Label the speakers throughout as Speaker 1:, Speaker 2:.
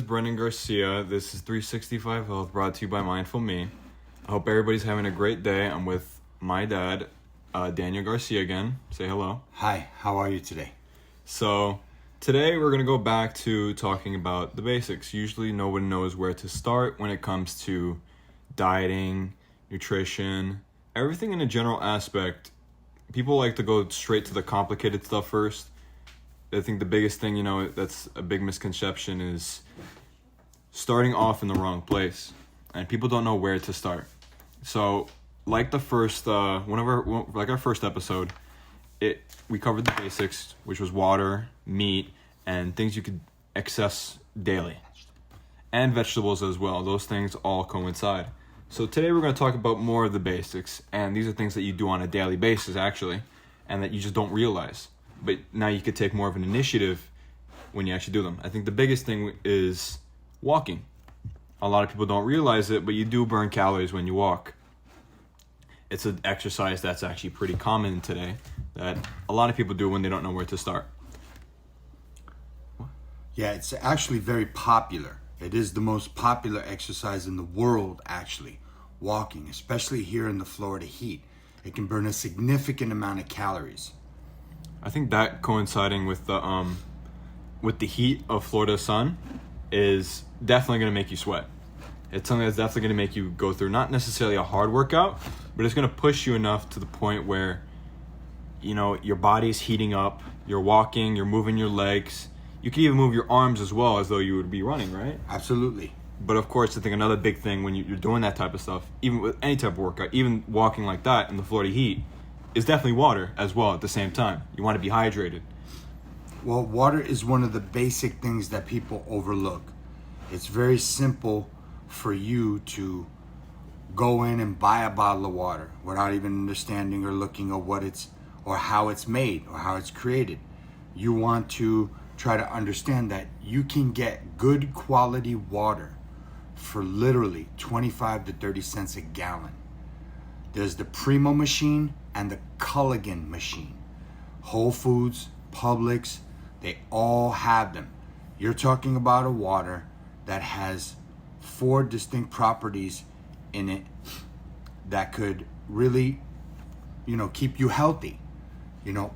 Speaker 1: Brendan Garcia. This is 365 Health, brought to you by mindFULLme. I hope everybody's having a great day. I'm with my dad, Daniel Garcia again. Say hello.
Speaker 2: Hi, how are you today?
Speaker 1: So today we're going to go back to talking about the basics. Usually no one knows where to start when it comes to dieting, nutrition, everything in a general aspect. People like to go straight to the complicated stuff first. I think the biggest thing, that's a big misconception is starting off in the wrong place. And people don't know where to start. So, like our first episode, we covered the basics, which was water, meat, and things you could access daily. And vegetables as well. Those things all coincide. So today we're going to talk about more of the basics. And these are things that you do on a daily basis, actually, and that you just don't realize. But now you could take more of an initiative when you actually do them. I think the biggest thing is walking. A lot of people don't realize it, but you do burn calories when you walk. It's an exercise that's actually pretty common today that a lot of people do when they don't know where to start.
Speaker 2: Yeah, it's actually very popular. It is the most popular exercise in the world, actually, walking, especially here in the Florida heat. It can burn a significant amount of calories.
Speaker 1: I think that coinciding with the heat of Florida sun is definitely going to make you sweat. It's something that's definitely going to make you go through not necessarily a hard workout, but it's going to push you enough to the point where, your body's heating up, you're walking, you're moving your legs. You can even move your arms as well as though you would be running, right?
Speaker 2: Absolutely.
Speaker 1: But of course, I think another big thing when you're doing that type of stuff, even with any type of workout, even walking like that in the Florida heat, is definitely water as well at the same time. You want to be hydrated.
Speaker 2: Well, water is one of the basic things that people overlook. It's very simple for you to go in and buy a bottle of water without even understanding or looking at or how it's made or how it's created. You want to try to understand that you can get good quality water for literally 25 to 30 cents a gallon. There's the Primo machine and the Culligan machine. Whole Foods, Publix, they all have them. You're talking about a water that has 4 distinct properties in it that could really, keep you healthy.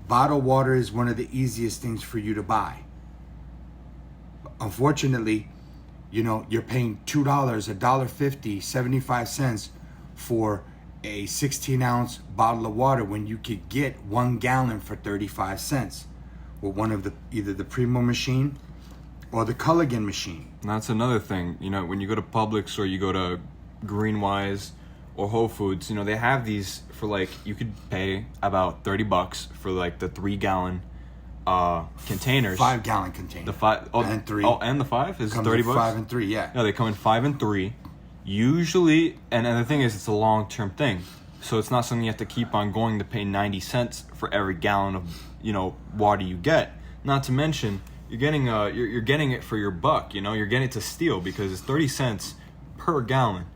Speaker 2: Bottled water is one of the easiest things for you to buy. Unfortunately, you're paying $2, $1.50, 75 cents for a 16-ounce bottle of water when you could get 1 gallon for 35 cents with one of either the Primo machine or the Culligan machine.
Speaker 1: And that's another thing. When you go to Publix or you go to Greenwise or Whole Foods, they have these for you could pay about $30 for the 3-gallon containers.
Speaker 2: 5-gallon container.
Speaker 1: The 5
Speaker 2: and 3.
Speaker 1: Oh, and the 5 is $30.
Speaker 2: 5 and 3, yeah.
Speaker 1: No, they come in 5 and 3. Usually, and the thing is, it's a long-term thing. So it's not something you have to keep on going to pay 90 cents for every gallon of, water you get. Not to mention, you're getting it for your buck, you're getting it to steal because it's 30 cents per gallon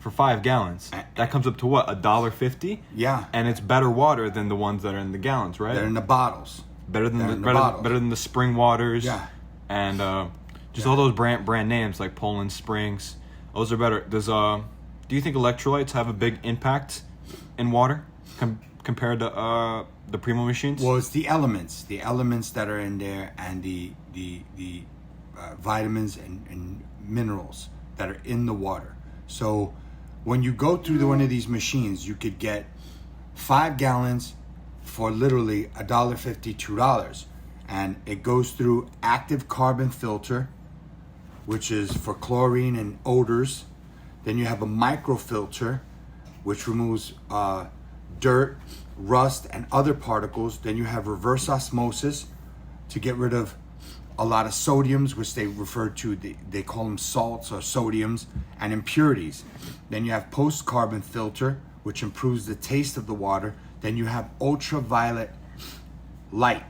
Speaker 1: for 5 gallons. That comes up to what, $1.50?
Speaker 2: Yeah.
Speaker 1: And it's better water than the ones that are in the gallons, right?
Speaker 2: They're in the bottles.
Speaker 1: Better than the spring waters.
Speaker 2: Yeah.
Speaker 1: And all those brand names like Poland Springs. Those are better. Do you think electrolytes have a big impact in water compared to the Primo machines?
Speaker 2: Well, it's the elements that are in there, and the vitamins and minerals that are in the water. So when you go through one of these machines, you could get 5 gallons for literally $1.50, $2, and it goes through active carbon filter, which is for chlorine and odors. Then you have a microfilter, which removes dirt, rust, and other particles. Then you have reverse osmosis to get rid of a lot of sodiums, which they refer to, they call them salts or sodiums, and impurities. Then you have post-carbon filter, which improves the taste of the water. Then you have ultraviolet light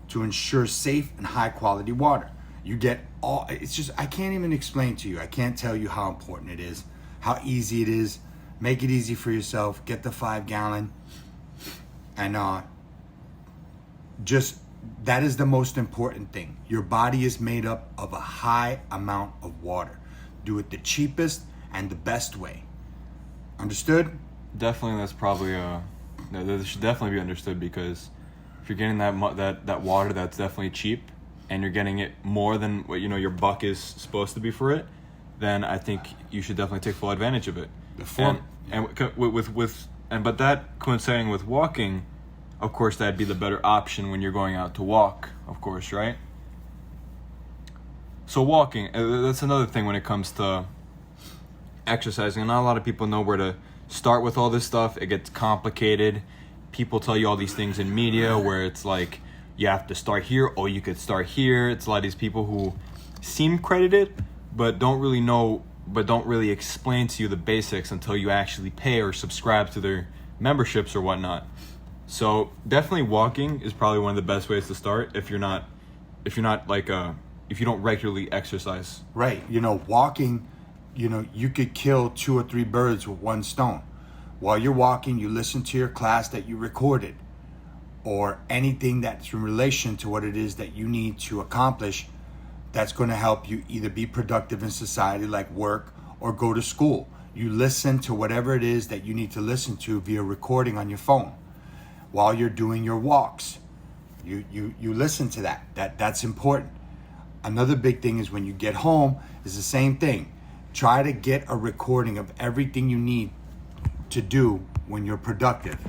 Speaker 2: to ensure safe and high quality water. You get I can't even explain to you. I can't tell you how important it is, how easy it is. Make it easy for yourself. Get the 5 gallon and just That is the most important thing. Your body is made up of a high amount of water. Do it the cheapest and the best way. Understood?
Speaker 1: Definitely, that's probably that should definitely be understood, because if you're getting that water that's definitely cheap, and you're getting it more than what your buck is supposed to be for it, then I think you should definitely take full advantage of it. But that coinciding with walking, of course, that'd be the better option when you're going out to walk, of course, right? So walking, that's another thing when it comes to exercising. Not a lot of people know where to start with all this stuff. It gets complicated. People tell you all these things in media where it's like, you have to start here, or you could start here. It's a lot of these people who seem credited, but don't really explain to you the basics until you actually pay or subscribe to their memberships or whatnot. So definitely walking is probably one of the best ways to start if you don't regularly exercise.
Speaker 2: Right. Walking, you could kill 2 or 3 birds with one stone. While you're walking, you listen to your class that you recorded, or anything that's in relation to what it is that you need to accomplish that's going to help you either be productive in society, like work, or go to school. You listen to whatever it is that you need to listen to via recording on your phone while you're doing your walks. You listen to that's important. Another big thing is when you get home is the same thing. Try to get a recording of everything you need to do when you're productive.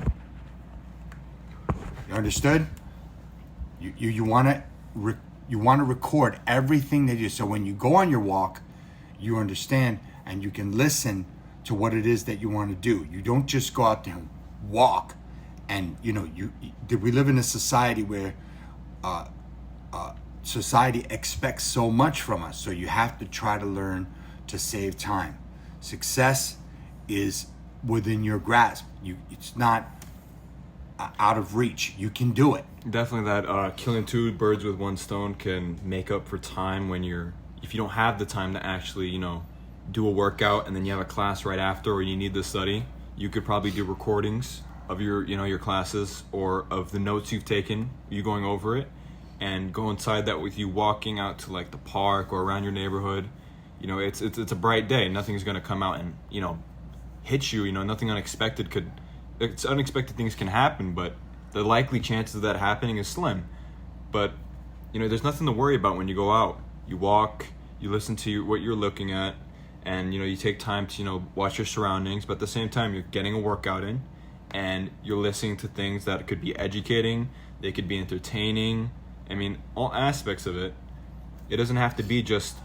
Speaker 2: You understood? You want to record everything that you, so when you go on your walk, you understand and you can listen to what it is that you want to do. You don't just go out there and walk. And we live in a society where society expects so much from us. So you have to try to learn to save time. Success is within your grasp. It's not out of reach. You can do it.
Speaker 1: Definitely, that killing 2 birds with one stone can make up for time if you don't have the time to actually do a workout and then you have a class right after, or you need to study. You could probably do recordings of your classes, or of the notes you've taken, you going over it, and go inside that with you walking out to like the park or around your neighborhood. It's a bright day. Nothing's gonna come out and hit you. Nothing unexpected unexpected things can happen, but the likely chances of that happening is slim. But there's nothing to worry about when you go out. You walk, you listen to what you're looking at, and you take time to watch your surroundings, but at the same time you're getting a workout in, and you're listening to things that could be educating, they could be entertaining. I mean, all aspects of it. It doesn't have to be just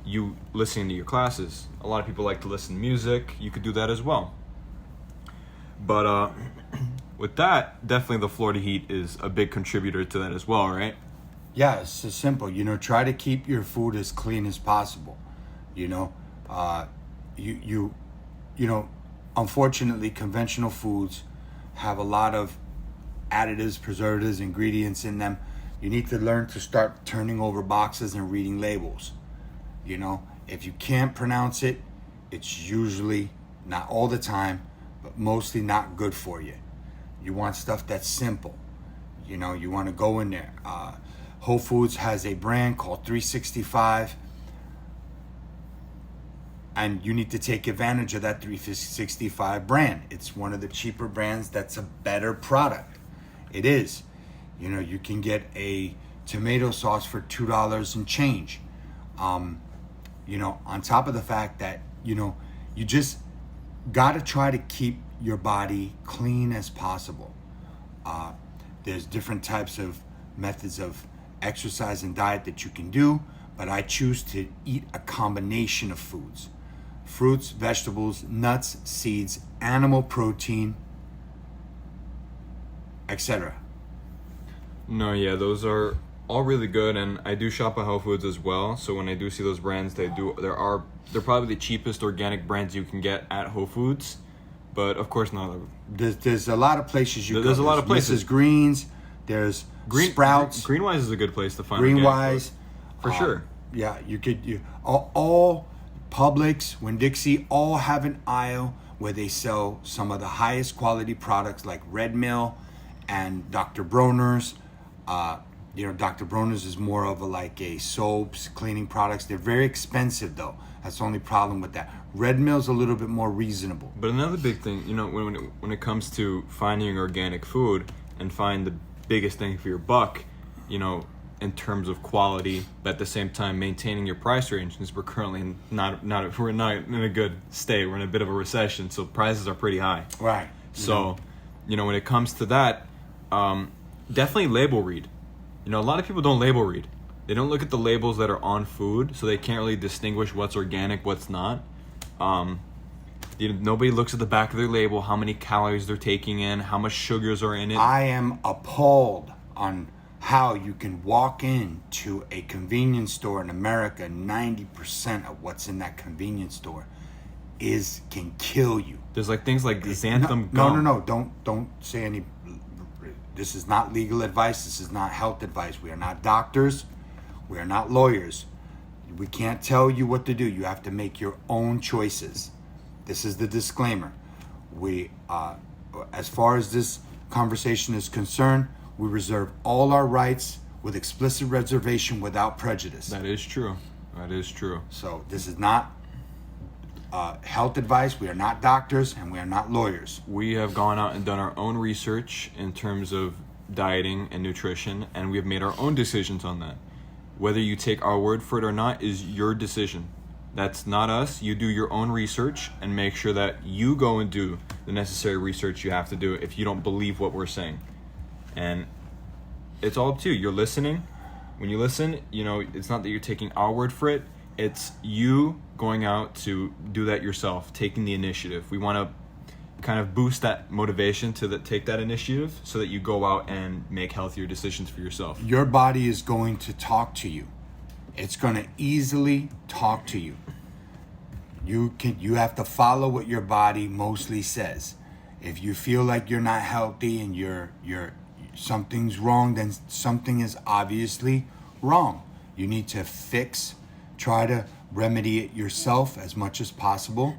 Speaker 1: you listening to your classes. A lot of people like to listen to music. You could do that as well. But with that, definitely the Florida heat is a big contributor to that as well, right?
Speaker 2: Yeah, it's so simple. Try to keep your food as clean as possible. Unfortunately, conventional foods have a lot of additives, preservatives, ingredients in them. You need to learn to start turning over boxes and reading labels. If you can't pronounce it, it's usually, not all the time, but mostly not good for you. You want stuff that's simple. You want to go in there. Whole Foods has a brand called 365, and you need to take advantage of that 365 brand. It's one of the cheaper brands that's a better product. It is. You can get a tomato sauce for $2 and change. On top of the fact that, you just got to try to keep your body clean as possible. There's different types of methods of exercise and diet that you can do, but I choose to eat a combination of foods: fruits, vegetables, nuts, seeds, animal protein, etc.
Speaker 1: No, yeah, those are all really good, and I do shop at Whole Foods as well. So when I do see those brands, they're probably the cheapest organic brands you can get at Whole Foods. But of course, not.
Speaker 2: There's a lot of places you.
Speaker 1: There's a lot of places.
Speaker 2: Mrs. Greens. There's Sprouts.
Speaker 1: Greenwise is a good place to find.
Speaker 2: Greenwise,
Speaker 1: for sure.
Speaker 2: Yeah, all Publix, Winn-Dixie, all have an aisle where they sell some of the highest quality products like Red Mill and Dr. Bronner's. Dr. Bronner's is more of a soaps, cleaning products. They're very expensive though. That's the only problem with that. Red Mill's a little bit more reasonable.
Speaker 1: But another big thing, when it comes to finding organic food and find the biggest thing for your buck, in terms of quality, but at the same time maintaining your price range, since we're currently we're not in a good state. We're in a bit of a recession, so prices are pretty high.
Speaker 2: Right.
Speaker 1: So, when it comes to that, definitely label read. A lot of people don't label read. They don't look at the labels that are on food, so they can't really distinguish what's organic, what's not. Nobody looks at the back of their label, how many calories they're taking in, how much sugars are in it.
Speaker 2: I am appalled on how you can walk into a convenience store in America. 90% of what's in that convenience store can kill you.
Speaker 1: There's things like xanthan gum.
Speaker 2: No. Don't say any. This is not legal advice. This is not health advice. We are not doctors. We are not lawyers. We can't tell you what to do. You have to make your own choices. This is the disclaimer. We, as far as this conversation is concerned, we reserve all our rights with explicit reservation without prejudice.
Speaker 1: That is true.
Speaker 2: So this is not health advice. We are not doctors and we are not lawyers.
Speaker 1: We have gone out and done our own research in terms of dieting and nutrition, and we have made our own decisions on that. Whether you take our word for it or not is your decision. That's not us. You do your own research and make sure that you go and do the necessary research you have to do if you don't believe what we're saying. And it's all up to you. You're listening. When you listen, it's not that you're taking our word for it. It's you going out to do that yourself, taking the initiative. We want to kind of boost that motivation to take that initiative so that you go out and make healthier decisions for yourself.
Speaker 2: Your body is going to talk to you. It's going to easily talk to you. You have to follow what your body mostly says. If you feel like you're not healthy and you're something's wrong, then something is obviously wrong. You need to try to remedy it yourself as much as possible.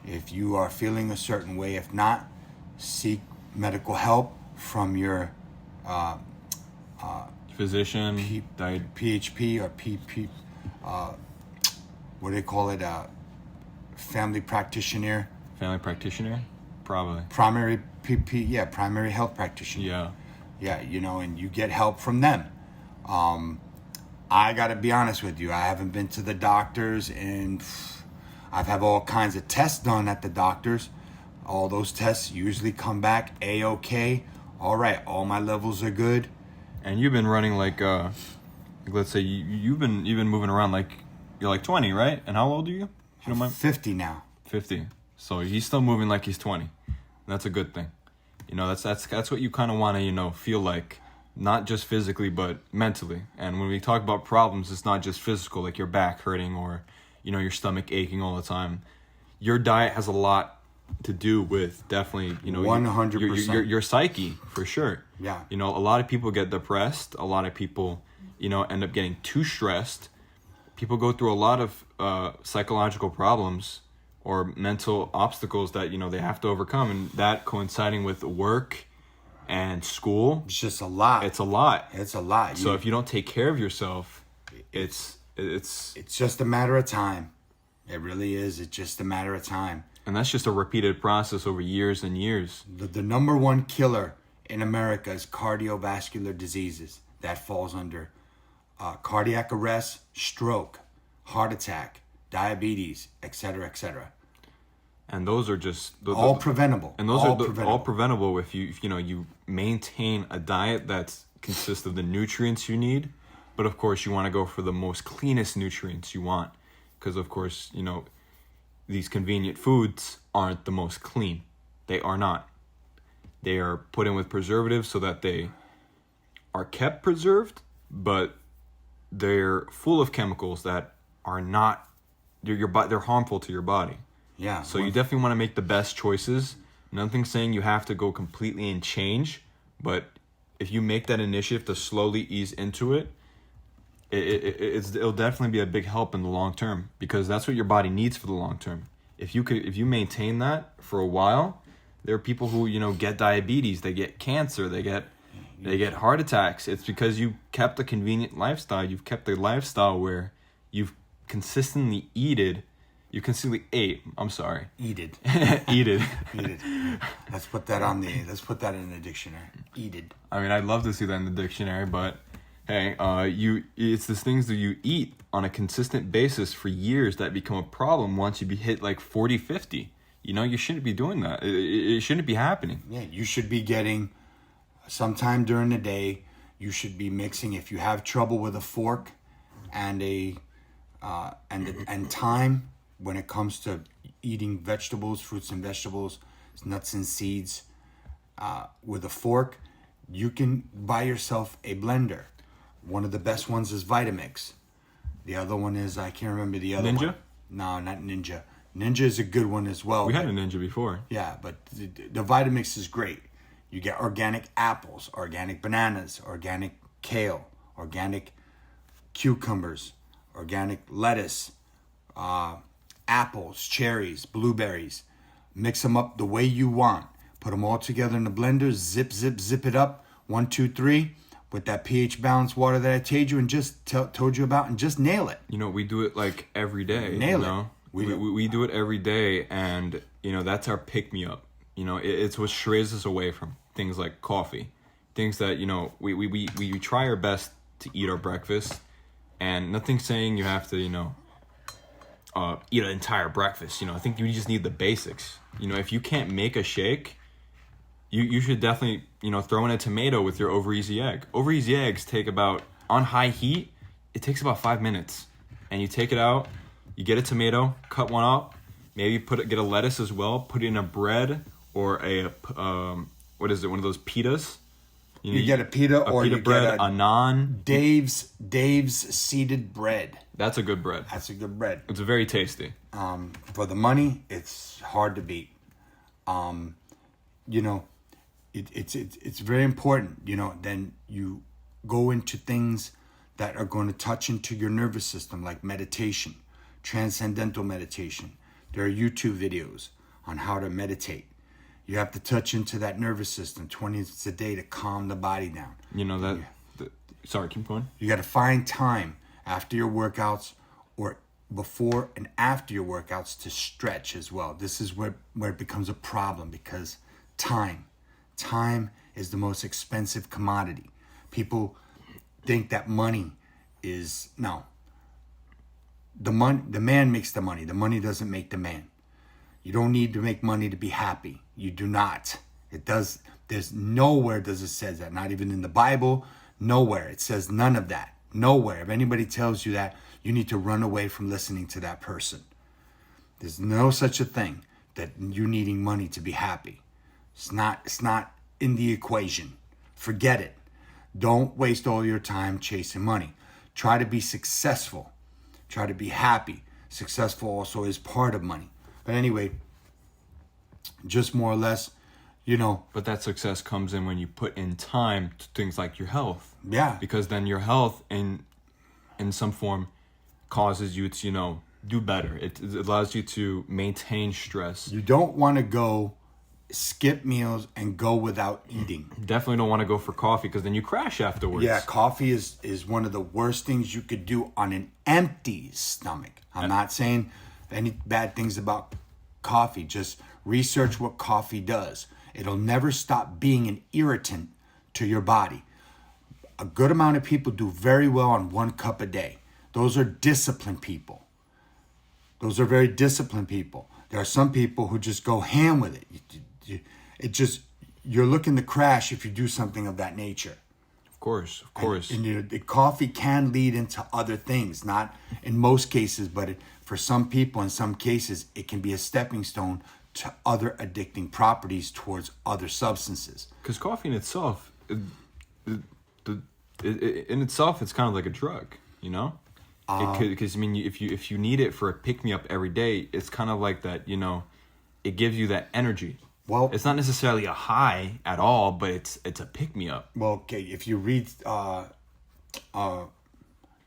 Speaker 2: If you are feeling a certain way, if not, seek medical help from your
Speaker 1: physician,
Speaker 2: PHP or PP, what do they call it? Family practitioner.
Speaker 1: Family practitioner, probably.
Speaker 2: Primary primary health practitioner. Yeah, and you get help from them. I gotta be honest with you, I haven't been to the doctors and I've had all kinds of tests done at the doctors. All those tests usually come back A-OK. All right, all my levels are good.
Speaker 1: And you've been running let's say you've been moving around you're 20, right? And how old are you? If you don't mind?
Speaker 2: 50 now.
Speaker 1: 50. So he's still moving like he's 20. That's a good thing. That's what you kind of want to feel like, not just physically but mentally. And when we talk about problems, it's not just physical, like your back hurting or your stomach aching all the time. Your diet has a lot to do with definitely
Speaker 2: 100%.
Speaker 1: your psyche, for sure.
Speaker 2: Yeah.
Speaker 1: A lot of people get depressed. A lot of people end up getting too stressed. People go through a lot of psychological problems or mental obstacles that they have to overcome, and that coinciding with work and school,
Speaker 2: it's just a lot.
Speaker 1: It's a lot. So if you don't take care of yourself, it's
Speaker 2: just a matter of time. It really is. It's just a matter of time.
Speaker 1: And that's just a repeated process over years and years.
Speaker 2: The number one killer in America is cardiovascular diseases. That falls under cardiac arrest, stroke, heart attack, diabetes, etc., etc.
Speaker 1: And those are just
Speaker 2: all preventable.
Speaker 1: And those are all preventable if you maintain a diet that consists of the nutrients you need. But of course, you want to go for the most cleanest nutrients you want, because of course, these convenient foods aren't the most clean. They are not. They are put in with preservatives so that they are kept preserved, but they're full of chemicals that are not. They're harmful to your body.
Speaker 2: Yeah.
Speaker 1: So you definitely want to make the best choices. Nothing saying you have to go completely and change, but if you make that initiative to slowly ease into it, it'll definitely be a big help in the long term, because that's what your body needs for the long term. If you maintain that for a while, there are people who get diabetes, they get cancer, they get They get heart attacks. It's because you kept a convenient lifestyle. You've kept a lifestyle where you've consistently you consistently ate. I'm sorry.
Speaker 2: Eated.
Speaker 1: Eated.
Speaker 2: Eated. Let's put that in the dictionary. Eated.
Speaker 1: I mean, I'd love to see that in the dictionary, but hey, it's these things that you eat on a consistent basis for years that become a problem once you hit like 40, 50. You know, you shouldn't be doing that. It shouldn't be happening.
Speaker 2: Yeah, you should be getting sometime during the day. You should be mixing. If you have trouble with a fork and and time when it comes to eating vegetables, fruits and vegetables, nuts and seeds, with a fork, you can buy yourself a blender. One of the best ones is Vitamix. The other one is, I can't remember the other one.
Speaker 1: Ninja?
Speaker 2: No, not Ninja. Ninja is a good one as well.
Speaker 1: We had a Ninja before.
Speaker 2: Yeah, but the Vitamix is great. You get organic apples, organic bananas, organic kale, organic cucumbers, organic lettuce, apples, cherries, blueberries. Mix them up the way you want. Put them all together in the blender. Zip it up. 1, 2, 3. With that pH balanced water that I told you and just told you about, and just nail it.
Speaker 1: You know, we do it like every day.
Speaker 2: Nail
Speaker 1: you know?
Speaker 2: it.
Speaker 1: We do it every day, and you know that's our pick me up. You know, it's what strays us away from things like coffee, things that, you know, we try our best to eat our breakfast, and nothing's saying you have to, you know, eat an entire breakfast. You know, I think you just need the basics. You know, if you can't make a shake, you should definitely, you know, throw in a tomato with your over easy egg. Over easy eggs take about, on high heat, it takes about 5 minutes, and you take it out. You get a tomato, cut one up, maybe get a lettuce as well, put it in a bread or a, what is it, one of those pitas?
Speaker 2: You get a pita or
Speaker 1: pita
Speaker 2: you
Speaker 1: bread,
Speaker 2: get
Speaker 1: a naan.
Speaker 2: Dave's seeded bread.
Speaker 1: That's a good bread.
Speaker 2: That's a good bread.
Speaker 1: It's very tasty.
Speaker 2: For the money, it's hard to beat. You know, it's very important, you know, then you go into things that are going to touch into your nervous system, like meditation, transcendental meditation. There are YouTube videos on how to meditate. You have to touch into that nervous system 20 minutes a day to calm the body down.
Speaker 1: You know sorry, keep going.
Speaker 2: You got to find time after your workouts or before and after your workouts to stretch as well. This is where it becomes a problem, because time is the most expensive commodity. People think that money is, no. The man makes the money. The money doesn't make the man. You don't need to make money to be happy. You do not. There's nowhere does it say that. Not even in the Bible. Nowhere. It says none of that. Nowhere. If anybody tells you that, you need to run away from listening to that person. There's no such a thing that you needing money to be happy. It's not in the equation. Forget it. Don't waste all your time chasing money. Try to be successful. Try to be happy. Successful also is part of money. But anyway, just more or less, you know.
Speaker 1: But that success comes in when you put in time to things like your health.
Speaker 2: Yeah.
Speaker 1: Because then your health in some form causes you to, you know, do better. It allows you to maintain stress.
Speaker 2: You don't want to go skip meals and go without eating.
Speaker 1: Definitely don't want to go for coffee, because then you crash afterwards.
Speaker 2: Yeah, coffee is one of the worst things you could do on an empty stomach. I'm not saying any bad things about coffee. Just research what coffee does. It'll never stop being an irritant to your body. A good amount of people do very well on 1 cup a day. Those are disciplined people. Those are very disciplined people. There are some people who just go ham with it. You're looking to crash if you do something of that nature.
Speaker 1: Of course.
Speaker 2: And the coffee can lead into other things, not in most cases, but for some people, in some cases, it can be a stepping stone to other addicting properties towards other substances.
Speaker 1: Because coffee in itself, in itself, it's kind of like a drug, you know? Because I mean, if you need it for a pick me up every day, it's kind of like that. You know, it gives you that energy.
Speaker 2: Well,
Speaker 1: it's not necessarily a high at all, but it's a pick me up.
Speaker 2: Well, okay. If you read,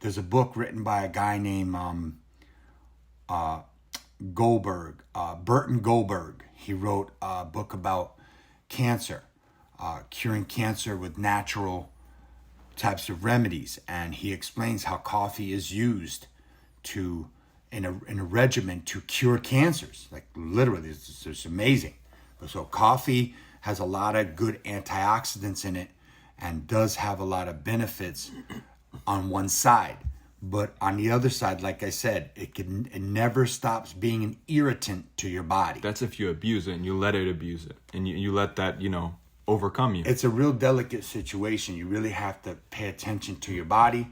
Speaker 2: there's a book written by a guy named Burton Goldberg. He wrote a book about cancer. curing cancer with natural types of remedies, and he explains how coffee is used to in a regimen to cure cancers. Like literally, it's amazing. So coffee has a lot of good antioxidants in it and does have a lot of benefits on one side. But on the other side, like I said, it never stops being an irritant to your body.
Speaker 1: That's if you abuse it and you let it abuse it. And you let that, overcome you.
Speaker 2: It's a real delicate situation. You really have to pay attention to your body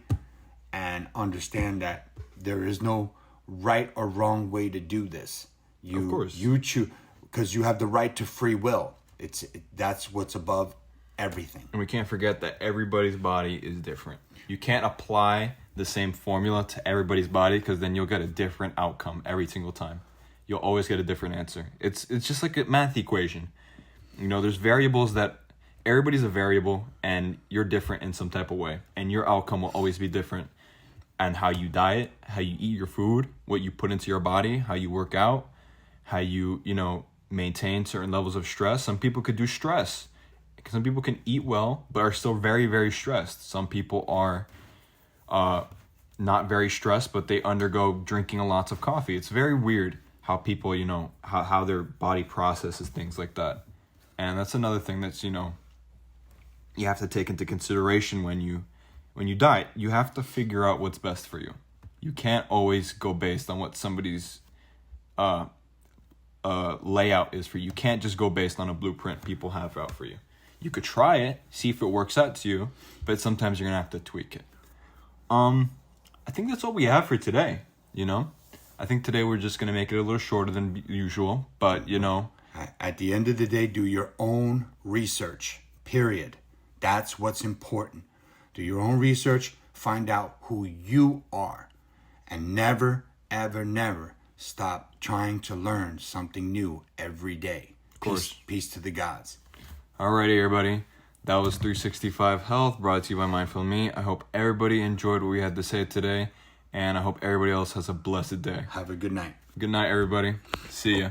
Speaker 2: and understand that there is no right or wrong way to do this.
Speaker 1: Of course.
Speaker 2: You choose, because you have the right to free will. That's what's above everything.
Speaker 1: And we can't forget that everybody's body is different. You can't apply the same formula to everybody's body, because then you'll get a different outcome every single time. You'll always get a different answer. It's just like a math equation. There's variables that everybody's a variable, and you're different in some type of way, and your outcome will always be different. And how you diet, how you eat your food, what you put into your body, how you work out, how you maintain certain levels of stress. Some people could do stress. Some people can eat well but are still very, very stressed. Some people are not very stressed, but they undergo drinking lots of coffee. It's very weird how people, how their body processes things like that. And that's another thing that's, you have to take into consideration when you diet. You have to figure out what's best for you. You can't always go based on what somebody's layout is for you. You can't just go based on a blueprint people have out for you. You could try it, see if it works out to you, but sometimes you're gonna have to tweak it. I think that's all we have for today. I think today we're just gonna make it a little shorter than usual, but
Speaker 2: At the end of the day, do your own research, period. That's what's important. Do your own research, find out who you are, and never, ever, never stop trying to learn something new every day.
Speaker 1: Of course.
Speaker 2: Peace to the gods.
Speaker 1: Alrighty, everybody. That was 365 Health, brought to you by mindFULLme. I hope everybody enjoyed what we had to say today, and I hope everybody else has a blessed day.
Speaker 2: Have a good night.
Speaker 1: Good night, everybody. See ya.